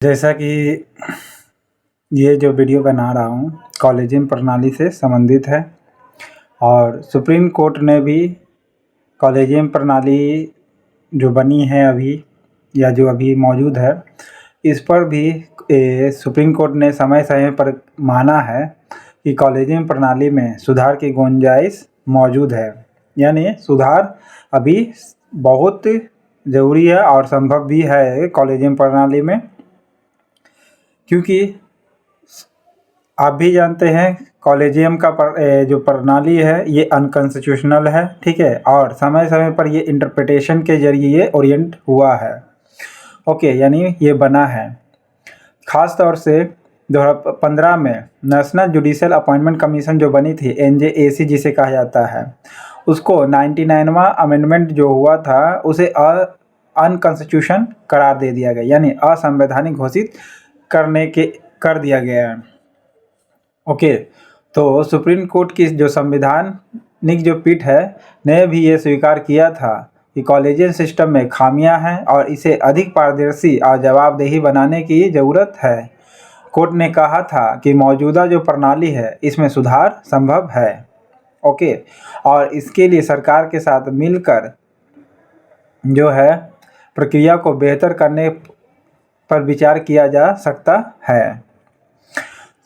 जैसा कि ये जो वीडियो बना रहा हूँ कॉलेजियम प्रणाली से संबंधित है और सुप्रीम कोर्ट ने भी कॉलेजियम प्रणाली जो बनी है अभी या जो अभी मौजूद है इस पर भी सुप्रीम कोर्ट ने समय समय पर माना है कि कॉलेजियम प्रणाली में सुधार की गुंजाइश मौजूद है। यानी सुधार अभी बहुत ज़रूरी है और संभव भी है कॉलेजियम प्रणाली में, क्योंकि आप भी जानते हैं कॉलेजियम का जो प्रणाली है ये अनकॉन्स्टिट्यूशनल है, ठीक है, और समय समय पर ये इंटरप्रिटेशन के जरिए ये ओरिएंट हुआ है। ओके, यानी ये बना है। ख़ास तौर से 2015 में नेशनल जुडिशियल अपॉइंटमेंट कमीशन जो बनी थी NJAC जिसे कहा जाता है, उसको 99वां अमेंडमेंट जो हुआ था उसे अनकॉन्स्टिट्यूशन करार दे दिया गया, यानी असंवैधानिक घोषित कर दिया गया है। ओके, तो सुप्रीम कोर्ट की जो संवैधानिक जो पीठ है ने भी ये स्वीकार किया था कि कॉलेजियम सिस्टम में खामियां हैं और इसे अधिक पारदर्शी और जवाबदेही बनाने की ज़रूरत है। कोर्ट ने कहा था कि मौजूदा जो प्रणाली है इसमें सुधार संभव है। ओके, और इसके लिए सरकार के साथ मिलकर जो है प्रक्रिया को बेहतर करने पर विचार किया जा सकता है।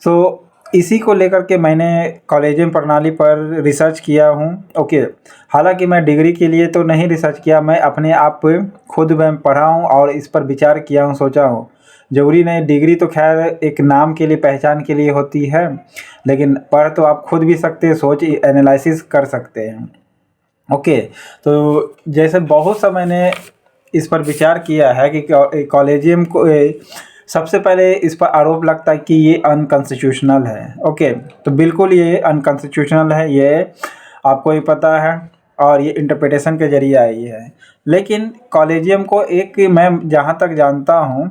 तो इसी को लेकर के मैंने कॉलेजियम प्रणाली पर रिसर्च किया हूँ। ओके, हालांकि मैं डिग्री के लिए तो नहीं रिसर्च किया, मैं अपने आप खुद में पढ़ा हूँ और इस पर विचार किया हूँ, सोचा हूँ। ज़रूरी नहीं, डिग्री तो खैर एक नाम के लिए, पहचान के लिए होती है, लेकिन पढ़ तो आप खुद भी सकते हैं, सोच एनालिसिस कर सकते हैं। ओके, तो जैसे बहुत सा मैंने इस पर विचार किया है कि कॉलेजियम को सबसे पहले इस पर आरोप लगता है कि ये अनकॉन्स्टिट्यूशनल है। ओके, तो बिल्कुल ये अनकॉन्स्टिट्यूशनल है, ये आपको ही पता है, और ये इंटरप्रिटेशन के जरिए आई है। लेकिन कॉलेजियम को एक, मैं जहाँ तक जानता हूँ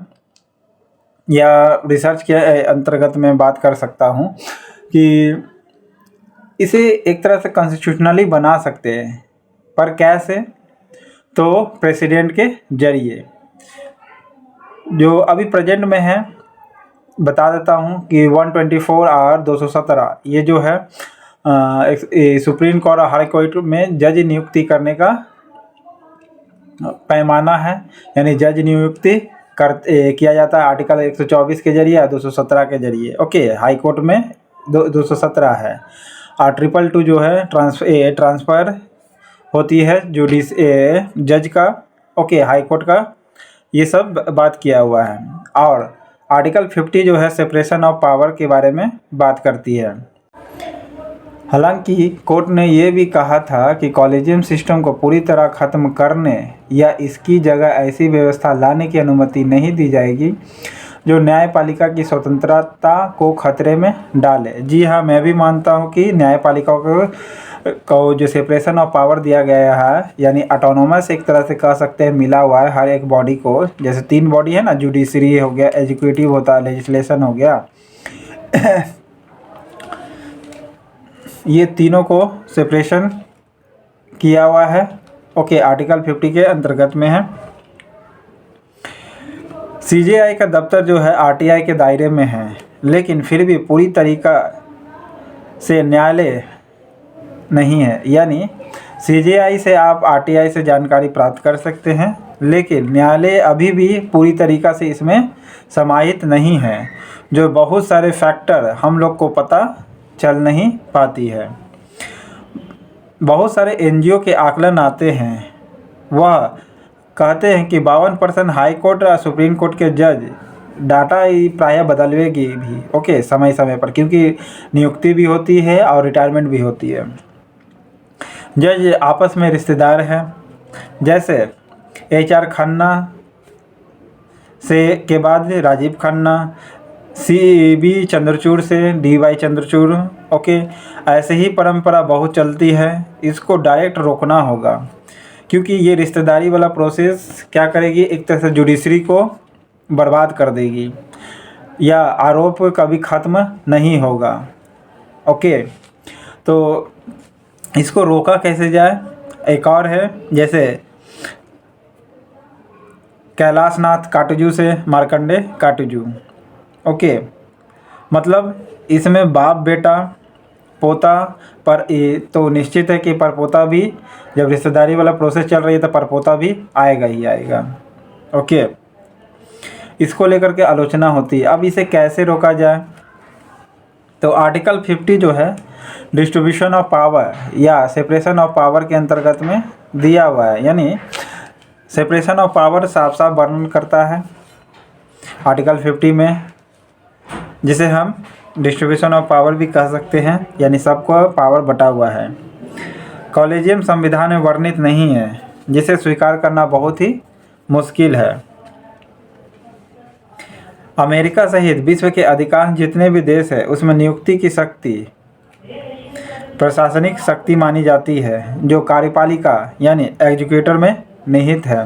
या रिसर्च के अंतर्गत मैं बात कर सकता हूँ कि इसे एक तरह से कॉन्स्टिट्यूशनली बना सकते हैं, पर कैसे? तो प्रेसिडेंट के जरिए जो अभी प्रेजेंट में है बता देता हूँ कि 124R/217 ये जो है सुप्रीम कोर्ट और हाई कोर्ट में जज नियुक्ति करने का पैमाना है, यानी जज नियुक्ति किया जाता है आर्टिकल 124 के जरिए या 217 के जरिए। ओके, हाई कोर्ट में 217 है और 222 जो है ट्रांसफ़र होती है जज का। ओके, हाई कोर्ट का ये सब बात किया हुआ है। और आर्टिकल 50 जो है सेपरेशन ऑफ पावर के बारे में बात करती है। हालांकि कोर्ट ने ये भी कहा था कि कॉलेजियम सिस्टम को पूरी तरह ख़त्म करने या इसकी जगह ऐसी व्यवस्था लाने की अनुमति नहीं दी जाएगी जो न्यायपालिका की स्वतंत्रता को खतरे में डाले। जी हाँ, मैं भी मानता हूँ कि न्यायपालिका को जो सेपरेशन ऑफ पावर दिया गया है, यानी ऑटोनोमस एक तरह से कह सकते हैं, मिला हुआ है हर एक बॉडी को। जैसे 3 बॉडी है ना, जुडिशरी हो गया, एग्जीक्यूटिव होता है, लेजिस्लेशन हो गया ये तीनों को सेपरेशन किया हुआ है। ओके, आर्टिकल 50 के अंतर्गत में है। CJI का दफ्तर जो है RTI के दायरे में है, लेकिन फिर भी पूरी तरीका से न्यायालय नहीं है। यानी CJI से आप RTI से जानकारी प्राप्त कर सकते हैं, लेकिन न्यायालय अभी भी पूरी तरीक़ा से इसमें समाहित नहीं है, जो बहुत सारे फैक्टर हम लोग को पता चल नहीं पाती है। बहुत सारे NGO के आकलन आते हैं, वह कहते हैं कि 52% हाई कोर्ट और सुप्रीम कोर्ट के जज डाटा प्रायः बदलवेगी भी। ओके, समय समय पर, क्योंकि नियुक्ति भी होती है और रिटायरमेंट भी होती है। जज आपस में रिश्तेदार हैं, जैसे HR खन्ना से के बाद राजीव खन्ना, CB चंद्रचूड़ से DY चंद्रचूड़। ओके, ऐसे ही परंपरा बहुत चलती है, इसको डायरेक्ट रोकना होगा, क्योंकि ये रिश्तेदारी वाला प्रोसेस क्या करेगी, एक तरह से जुडिशरी को बर्बाद कर देगी या आरोप कभी ख़त्म नहीं होगा। ओके, तो इसको रोका कैसे जाए? एक और है, जैसे कैलाश नाथ काटजू से मार्कंडे काटजू। ओके, मतलब इसमें बाप बेटा पोता पर ये तो निश्चित है कि परपोता भी, जब रिश्तेदारी वाला प्रोसेस चल रही है तो परपोता भी आएगा ही आएगा। ओके, इसको लेकर के आलोचना होती है। अब इसे कैसे रोका जाए? तो आर्टिकल 50 जो है डिस्ट्रीब्यूशन ऑफ पावर या सेपरेशन ऑफ पावर के अंतर्गत में दिया हुआ है, यानी सेपरेशन ऑफ पावर साफ साफ वर्णन करता है आर्टिकल 50 में, जिसे हम डिस्ट्रीब्यूशन ऑफ पावर भी कह सकते हैं, यानी सबको पावर बटा हुआ है। कॉलेजियम संविधान में वर्णित नहीं है, जिसे स्वीकार करना बहुत ही मुश्किल है। अमेरिका सहित विश्व के अधिकांश जितने भी देश है उसमें नियुक्ति की शक्ति प्रशासनिक शक्ति मानी जाती है, जो कार्यपालिका यानी एग्जीक्यूटिव में निहित है।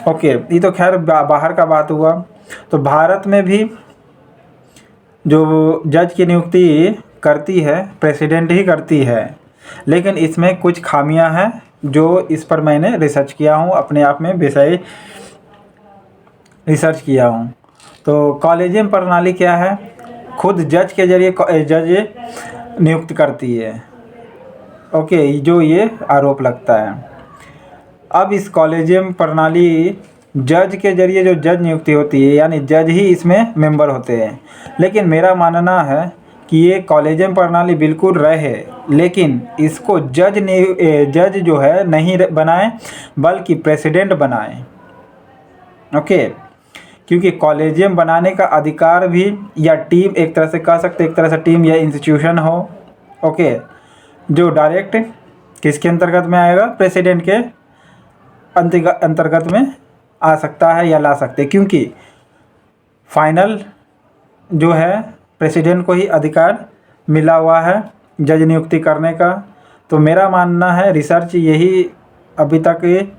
ओके, ये तो खैर बाहर का बात हुआ। तो भारत में भी जो जज की नियुक्ति करती है प्रेसिडेंट ही करती है, लेकिन इसमें कुछ खामियां हैं जो इस पर मैंने रिसर्च किया हूँ, अपने आप में विषय रिसर्च किया हूँ। तो कॉलेजियम प्रणाली क्या है? खुद जज के जरिए जज नियुक्त करती है। ओके, जो ये आरोप लगता है। अब इस कॉलेजियम प्रणाली जज के जरिए जो जज नियुक्ति होती है, यानी जज ही इसमें मेंबर होते हैं, लेकिन मेरा मानना है कि ये कॉलेजियम प्रणाली बिल्कुल रहे, लेकिन इसको जज जो है नहीं बनाए, बल्कि प्रेसिडेंट बनाए। ओके, क्योंकि कॉलेजियम बनाने का अधिकार भी, या टीम एक तरह से कह सकते, एक तरह से टीम या इंस्टीट्यूशन हो, ओके, जो डायरेक्ट किसके अंतर्गत में आएगा? प्रेसिडेंट के अंतर्गत में आ सकता है या ला सकते, क्योंकि फाइनल जो है प्रेसिडेंट को ही अधिकार मिला हुआ है जज नियुक्ति करने का। तो मेरा मानना है, रिसर्च यही अभी तक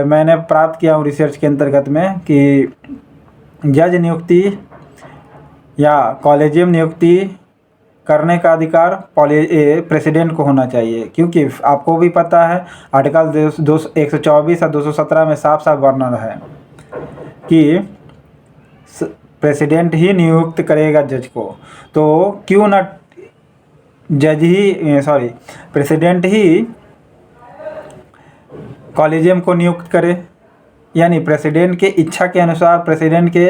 मैंने प्राप्त किया हूँ रिसर्च के अंतर्गत में, कि जज नियुक्ति या कॉलेजियम नियुक्ति करने का अधिकार प्रेसिडेंट को होना चाहिए, क्योंकि आपको भी पता है आर्टिकल 124 और 217 में साफ साफ वर्णन है कि प्रेसिडेंट ही नियुक्त करेगा जज को। तो क्यों ना प्रेसिडेंट ही कॉलेजियम को नियुक्त करे, यानी प्रेसिडेंट के इच्छा के अनुसार, प्रेसिडेंट के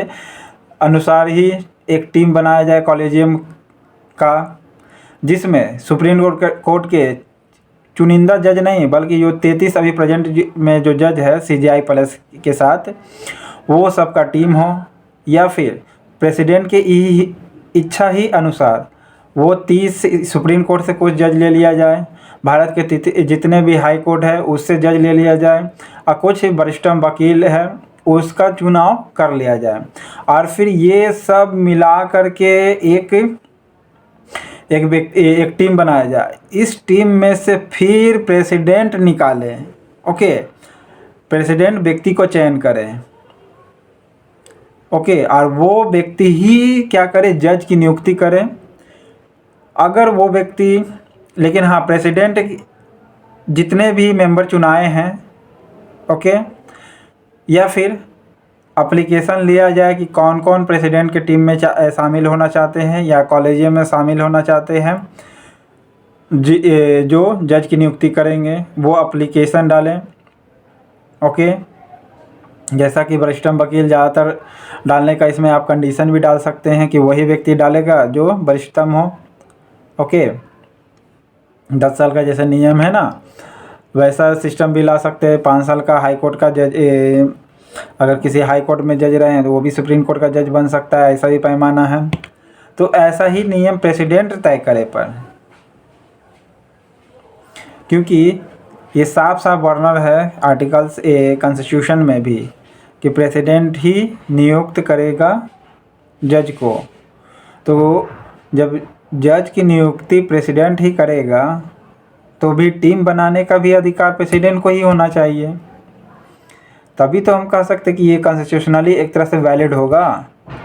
अनुसार ही एक टीम बनाया जाए कॉलेजियम का, जिसमें सुप्रीम कोर्ट के चुनिंदा जज नहीं, बल्कि जो 33 अभी प्रेजेंट में जो जज है CJI प्लस के साथ, वो सबका टीम हो, या फिर प्रेसिडेंट के इच्छा ही अनुसार वो 30 सुप्रीम कोर्ट से कुछ जज ले लिया जाए, भारत के जितने भी हाई कोर्ट है उससे जज ले लिया जाए, और कुछ वरिष्ठतम वकील है उसका चुनाव कर लिया जाए, और फिर ये सब मिला करके एक टीम बनाया जाए। इस टीम में से फिर प्रेसिडेंट निकाले। ओके, प्रेसिडेंट व्यक्ति को चयन करे। ओके, और वो व्यक्ति ही क्या करे? जज की नियुक्ति करे। अगर वो व्यक्ति, लेकिन हाँ, प्रेसिडेंट जितने भी मेंबर चुनाए हैं, ओके, या फिर एप्लीकेशन लिया जाए कि कौन कौन प्रेसिडेंट के टीम में शामिल होना चाहते हैं या कॉलेजियम में शामिल होना चाहते हैं, जो जज की नियुक्ति करेंगे वो एप्लीकेशन डालें। ओके, जैसा कि वरिष्ठतम वकील ज़्यादातर डालने का, इसमें आप कंडीशन भी डाल सकते हैं कि वही व्यक्ति डालेगा जो वरिष्ठतम हो। ओके, 10 साल का जैसे नियम है ना, वैसा सिस्टम भी ला सकते हैं। 5 साल का हाई कोर्ट का जज, अगर किसी हाई कोर्ट में जज रहे हैं तो वो भी सुप्रीम कोर्ट का जज बन सकता है, ऐसा ही पैमाना है। तो ऐसा ही नियम प्रेसिडेंट तय करे पर, क्योंकि ये साफ साफ वर्णन है आर्टिकल्स कॉन्स्टिट्यूशन में भी कि प्रेसिडेंट ही नियुक्त करेगा जज को। तो जब जज की नियुक्ति प्रेसिडेंट ही करेगा तो भी टीम बनाने का भी अधिकार प्रेसिडेंट को ही होना चाहिए, तभी तो हम कह सकते कि ये कॉन्स्टिट्यूशनली एक तरह से वैलिड होगा।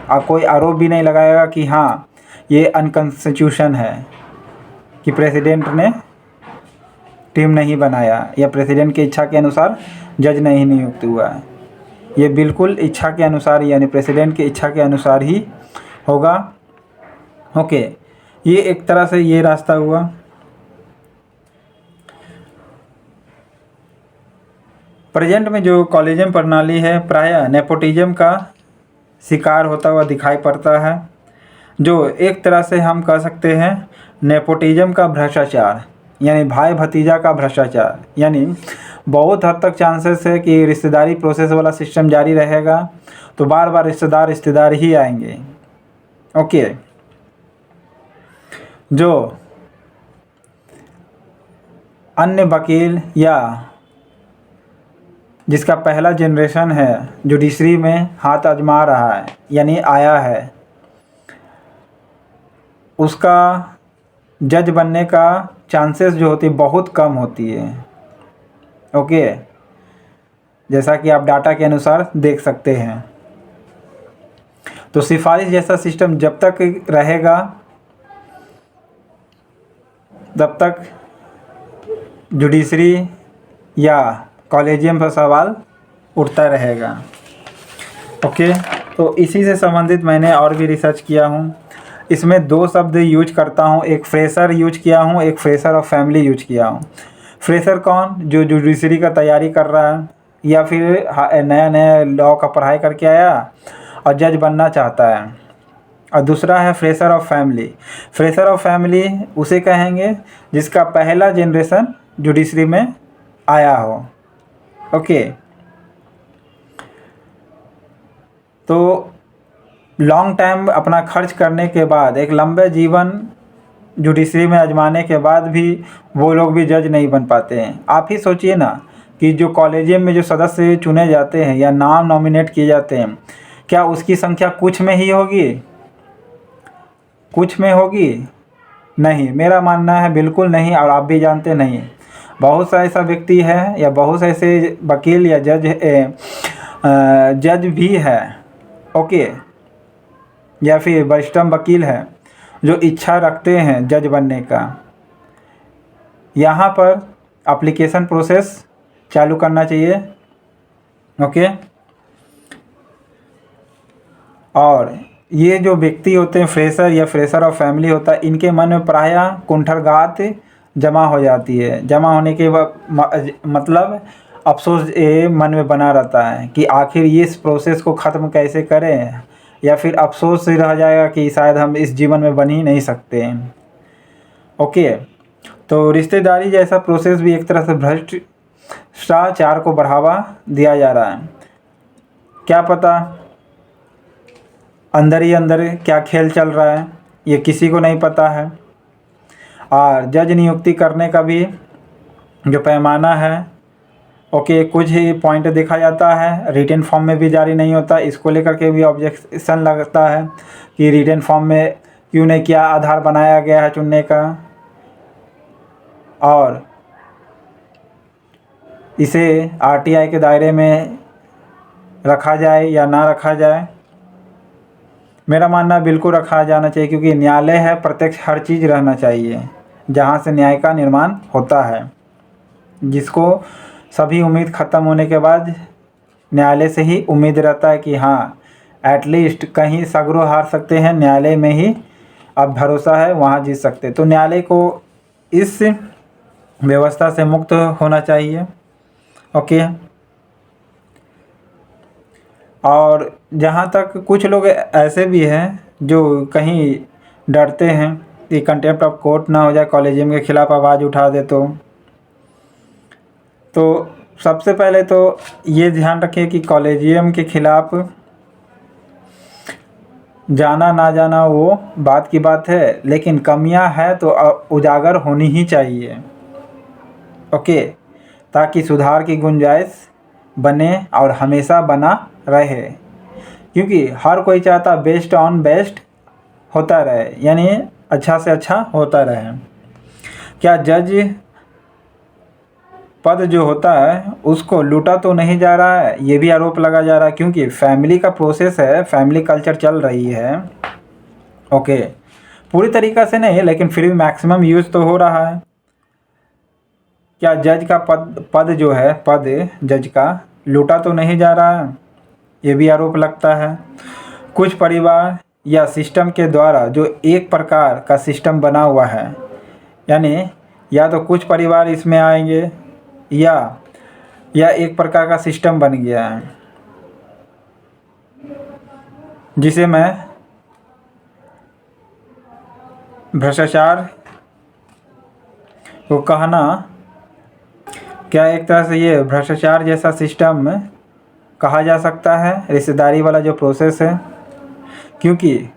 आप कोई आरोप भी नहीं लगाएगा कि हाँ ये अनकॉन्स्टिट्यूशन है कि प्रेसिडेंट ने टीम नहीं बनाया या प्रेसिडेंट की इच्छा के अनुसार जज नहीं नियुक्त हुआ है। ये बिल्कुल इच्छा के अनुसार यानी प्रेसिडेंट की इच्छा के अनुसार ही होगा। ओके, ये एक तरह से ये रास्ता हुआ। प्रेजेंट में जो कॉलेजियम प्रणाली है प्रायः नेपोटिज्म का शिकार होता हुआ दिखाई पड़ता है, जो एक तरह से हम कह सकते हैं नेपोटिज्म का भ्रष्टाचार, यानी भाई भतीजा का भ्रष्टाचार। यानी बहुत हद तक चांसेस है कि रिश्तेदारी प्रोसेस वाला सिस्टम जारी रहेगा, तो बार बार रिश्तेदार ही आएंगे। ओके, जो अन्य वकील या जिसका पहला जनरेशन है जुडिशरी में हाथ आजमा रहा है यानी आया है, उसका जज बनने का चांसेस जो होती है बहुत कम होती है। ओके, जैसा कि आप डाटा के अनुसार देख सकते हैं। तो सिफारिश जैसा सिस्टम जब तक रहेगा तब तक जुडिशरी या कॉलेजियम पर सवाल उठता रहेगा। ओके, तो इसी से संबंधित मैंने और भी रिसर्च किया हूँ। इसमें दो शब्द यूज करता हूँ, एक फ्रेशर यूज किया हूँ, एक फ्रेशर और फैमिली यूज किया हूँ। फ्रेशर कौन? जो जुडिशरी का तैयारी कर रहा है या फिर नया लॉ का पढ़ाई करके आया और जज बनना चाहता है। और दूसरा है fresher of family. Fresher of family उसे कहेंगे जिसका पहला जनरेशन जुडिशरी में आया हो। ओके, तो लॉन्ग टाइम अपना खर्च करने के बाद, एक लंबे जीवन जुडिशरी में आजमाने के बाद भी वो लोग भी जज नहीं बन पाते हैं। आप ही सोचिए ना कि जो कॉलेजियम में जो सदस्य चुने जाते हैं या नाम नॉमिनेट किए जाते हैं, क्या उसकी संख्या कुछ में ही होगी? कुछ में होगी? नहीं, मेरा मानना है बिल्कुल नहीं, और आप भी जानते नहीं। बहुत सा ऐसा व्यक्ति है या बहुत से ऐसे वकील या जज भी है, ओके, या फिर वरिष्ठ वकील है जो इच्छा रखते हैं जज बनने का। यहाँ पर एप्लीकेशन प्रोसेस चालू करना चाहिए। ओके, और ये जो व्यक्ति होते हैं फ्रेशर या फ्रेशर ऑफ फैमिली होता है, इनके मन में प्रायः कुंठलगात जमा हो जाती है। जमा होने के मतलब अफसोस ये मन में बना रहता है कि आखिर ये इस प्रोसेस को ख़त्म कैसे करें, या फिर अफसोस ही रह जाएगा कि शायद हम इस जीवन में बन ही नहीं सकते। ओके, तो रिश्तेदारी जैसा प्रोसेस भी एक तरह से भ्रष्टाचार को बढ़ावा दिया जा रहा है। क्या पता अंदर ही अंदर क्या खेल चल रहा है, ये किसी को नहीं पता है। और जज नियुक्ति करने का भी जो पैमाना है, ओके, कुछ ही पॉइंट देखा जाता है, रिटन फॉर्म में भी जारी नहीं होता। इसको लेकर के भी ऑब्जेक्शन लगता है कि रिटन फॉर्म में क्यों नहीं, क्या आधार बनाया गया है चुनने का, और इसे आरटीआई के दायरे में रखा जाए या ना रखा जाए। मेरा मानना बिल्कुल रखा जाना चाहिए, क्योंकि न्यायालय है, प्रत्यक्ष हर चीज़ रहना चाहिए जहाँ से न्याय का निर्माण होता है, जिसको सभी उम्मीद ख़त्म होने के बाद न्यायालय से ही उम्मीद रहता है कि हाँ एटलीस्ट कहीं सगरों हार सकते हैं, न्यायालय में ही अब भरोसा है, वहाँ जीत सकते। तो न्यायालय को इस व्यवस्था से मुक्त होना चाहिए। ओके, और जहाँ तक कुछ लोग ऐसे भी हैं जो कहीं डरते हैं कि कंटेम्प्ट ऑफ कोर्ट ना हो जाए, कॉलेजियम के खिलाफ़ आवाज़ उठा दे। तो सबसे पहले तो ये ध्यान रखें कि कॉलेजियम के खिलाफ़ जाना ना जाना वो बात की बात है, लेकिन कमियां है तो उजागर होनी ही चाहिए। ओके, ताकि सुधार की गुंजाइश बने और हमेशा बना रहे, क्योंकि हर कोई चाहता बेस्ट ऑन बेस्ट होता रहे, यानी अच्छा से अच्छा होता रहे। क्या जज पद जो होता है उसको लूटा तो नहीं जा रहा है, ये भी आरोप लगा जा रहा है, क्योंकि फैमिली का प्रोसेस है, फैमिली कल्चर चल रही है। ओके, पूरी तरीक़ा से नहीं, लेकिन फिर भी मैक्सिमम यूज़ तो हो रहा है। क्या जज का पद जो है, पद जज का लूटा तो नहीं जा रहा है? ये भी आरोप लगता है। कुछ परिवार या सिस्टम के द्वारा जो एक प्रकार का सिस्टम बना हुआ है, यानी या तो कुछ परिवार इसमें आएंगे या एक प्रकार का सिस्टम बन गया है, जिसे मैं भ्रष्टाचार को कहना, क्या एक तरह से ये भ्रष्टाचार जैसा सिस्टम कहा जा सकता है, रिश्तेदारी वाला जो प्रोसेस है। क्योंकि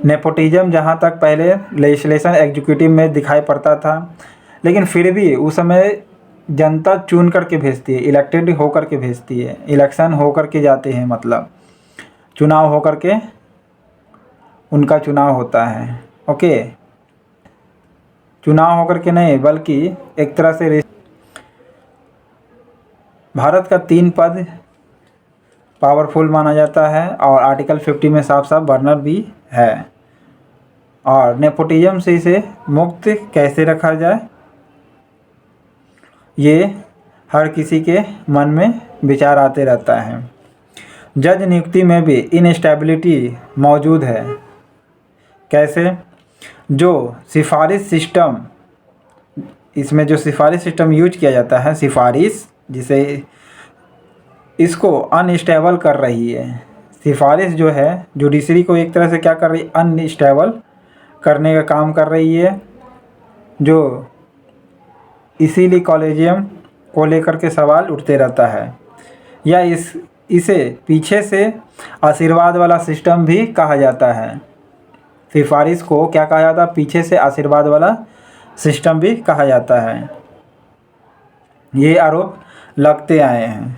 नेपोटिज्म जहाँ तक पहले लेजिस्लेशन एग्जीक्यूटिव में दिखाई पड़ता था, लेकिन फिर भी उस समय जनता चुन करके भेजती है, इलेक्टेड होकर के भेजती है, इलेक्शन होकर के जाते हैं, मतलब चुनाव होकर के उनका चुनाव होता है। ओके, चुनाव होकर के नहीं, बल्कि एक तरह से भारत का 3 पद पावरफुल माना जाता है और आर्टिकल 50 में साफ साफ बर्नर भी है। और नेपोटिज्म से इसे मुक्त कैसे रखा जाए, ये हर किसी के मन में विचार आते रहता है। जज नियुक्ति में भी इनस्टेबिलिटी मौजूद है। कैसे? जो सिफारिश सिस्टम, इसमें जो सिफारिश सिस्टम यूज किया जाता है, सिफारिश, जिसे इसको अनस्टेबल कर रही है। सिफारिश जो है जुडिशरी को एक तरह से क्या कर रही है, अनस्टेबल करने का काम कर रही है, जो इसीलिए कॉलेजियम को लेकर के सवाल उठते रहता है। या इसे पीछे से आशीर्वाद वाला सिस्टम भी कहा जाता है। सिफारिश को क्या कहा जाता है? पीछे से आशीर्वाद वाला सिस्टम भी कहा जाता है। ये आरोप लगते आए हैं।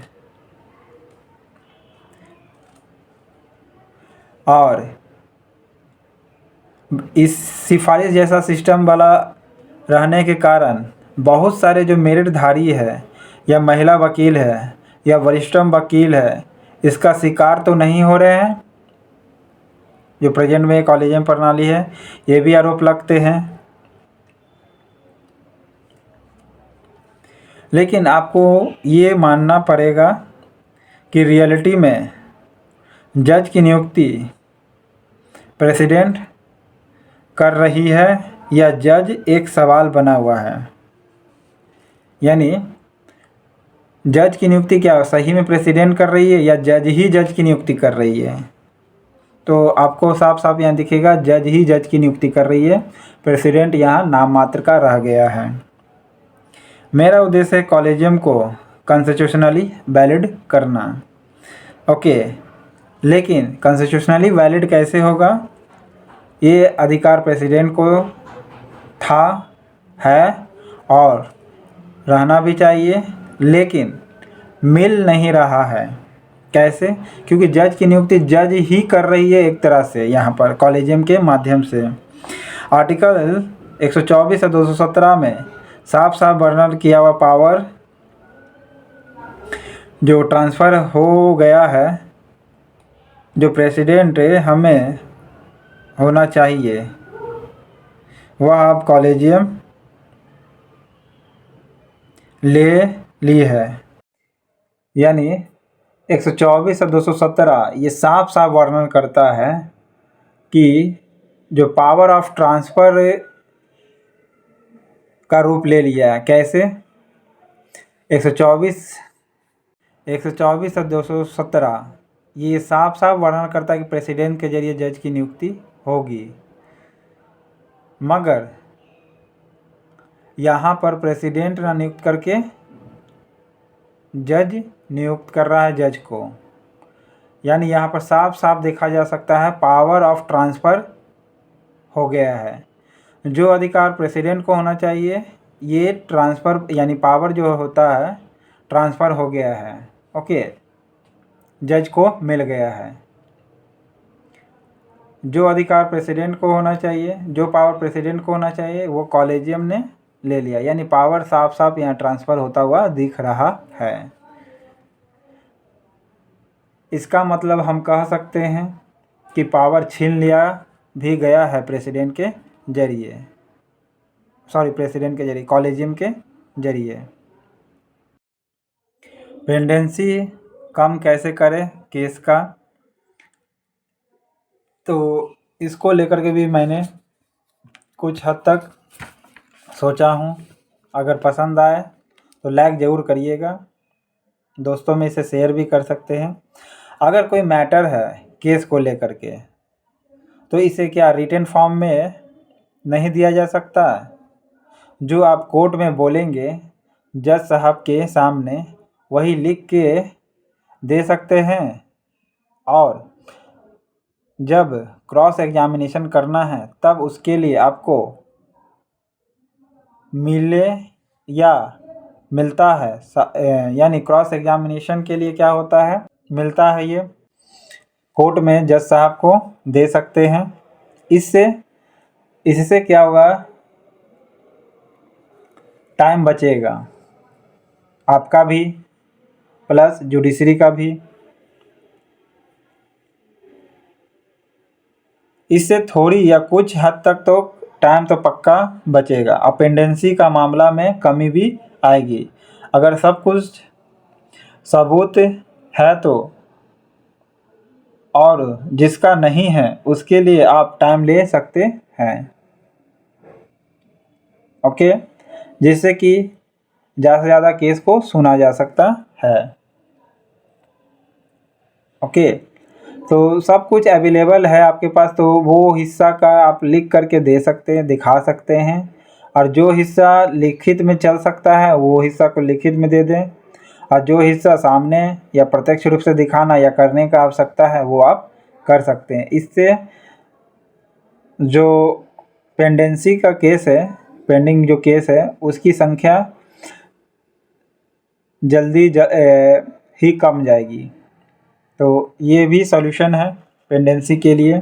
और इस सिफारिश जैसा सिस्टम वाला रहने के कारण बहुत सारे जो मेरिटधारी है या महिला वकील है या वरिष्ठतम वकील है, इसका शिकार तो नहीं हो रहे हैं। जो प्रेजेंट में कॉलेजियम प्रणाली है, ये भी आरोप लगते हैं। लेकिन आपको ये मानना पड़ेगा कि रियलिटी में जज की नियुक्ति प्रेसिडेंट कर रही है या जज एक सवाल बना हुआ है। यानी जज की नियुक्ति क्या सही में प्रेसिडेंट कर रही है या जज ही जज की नियुक्ति कर रही है? तो आपको साफ साफ यहाँ दिखेगा जज ही जज की नियुक्ति कर रही है, प्रेसिडेंट यहाँ नाम मात्र का रह गया है। मेरा उद्देश्य है कॉलेजियम को कॉन्स्टिट्यूशनली वैलिड करना। ओके, लेकिन कॉन्स्टिट्यूशनली वैलिड कैसे होगा? ये अधिकार प्रेसिडेंट को था, है और रहना भी चाहिए, लेकिन मिल नहीं रहा है। कैसे? क्योंकि जज की नियुक्ति जज ही कर रही है एक तरह से यहाँ पर कॉलेजियम के माध्यम से। आर्टिकल 124 या 217 में साफ साफ वर्णन किया हुआ पावर जो ट्रांसफ़र हो गया है, जो प्रेसिडेंट हमें होना चाहिए, वह अब कॉलेजियम ले ली है। यानी 124 और 217 ये साफ साफ वर्णन करता है कि जो पावर ऑफ ट्रांसफ़र का रूप ले लिया है। कैसे? 124 और 217 ये साफ साफ वर्णन करता है कि प्रेसिडेंट के जरिए जज की नियुक्ति होगी, मगर यहाँ पर प्रेसिडेंट ना नियुक्त करके जज नियुक्त कर रहा है जज को। यानी यहाँ पर साफ साफ देखा जा सकता है पावर ऑफ ट्रांसफ़र हो गया है। जो अधिकार प्रेसिडेंट को होना चाहिए, ये ट्रांसफ़र यानी पावर जो होता है ट्रांसफ़र हो गया है। ओके, जज को मिल गया है। जो अधिकार प्रेसिडेंट को होना चाहिए, जो पावर प्रेसिडेंट को होना चाहिए, वो कॉलेजियम ने ले लिया। यानी पावर साफ साफ यहाँ ट्रांसफ़र होता हुआ दिख रहा है। इसका मतलब हम कह सकते हैं कि पावर छीन लिया भी गया है प्रेसिडेंट के जरिए, कॉलेजियम के जरिए। पेंडेंसी कम कैसे करें केस का, तो इसको लेकर के भी मैंने कुछ हद तक सोचा हूँ। अगर पसंद आए तो लाइक ज़रूर करिएगा, दोस्तों में इसे शेयर भी कर सकते हैं। अगर कोई मैटर है केस को लेकर के तो इसे क्या रिटन फॉर्म में नहीं दिया जा सकता? जो आप कोर्ट में बोलेंगे जज साहब के सामने वही लिख के दे सकते हैं, और जब क्रॉस एग्जामिनेशन करना है तब उसके लिए आपको मिले या मिलता है, यानी क्रॉस एग्जामिनेशन के लिए क्या होता है, मिलता है। ये कोर्ट में जज साहब को दे सकते हैं। इससे क्या होगा, टाइम बचेगा आपका भी प्लस जुडिशरी का भी। इससे थोड़ी या कुछ हद तक तो टाइम तो पक्का बचेगा। अपेंडेंसी का मामला में कमी भी आएगी। अगर सब कुछ सबूत है तो, और जिसका नहीं है उसके लिए आप टाइम ले सकते हैं। ओके, जिससे कि ज़्यादा से ज़्यादा केस को सुना जा सकता है। ओके, तो सब कुछ अवेलेबल है आपके पास, तो वो हिस्सा का आप लिख करके दे सकते हैं, दिखा सकते हैं। और जो हिस्सा लिखित में चल सकता है वो हिस्सा को लिखित में दे दें, और जो हिस्सा सामने या प्रत्यक्ष रूप से दिखाना या करने का आवश्यकता है वो आप कर सकते हैं। इससे जो पेंडेंसी का केस है, पेंडिंग जो केस है उसकी संख्या जल्दी ही कम जाएगी। तो ये भी सॉल्यूशन है पेंडेंसी के लिए।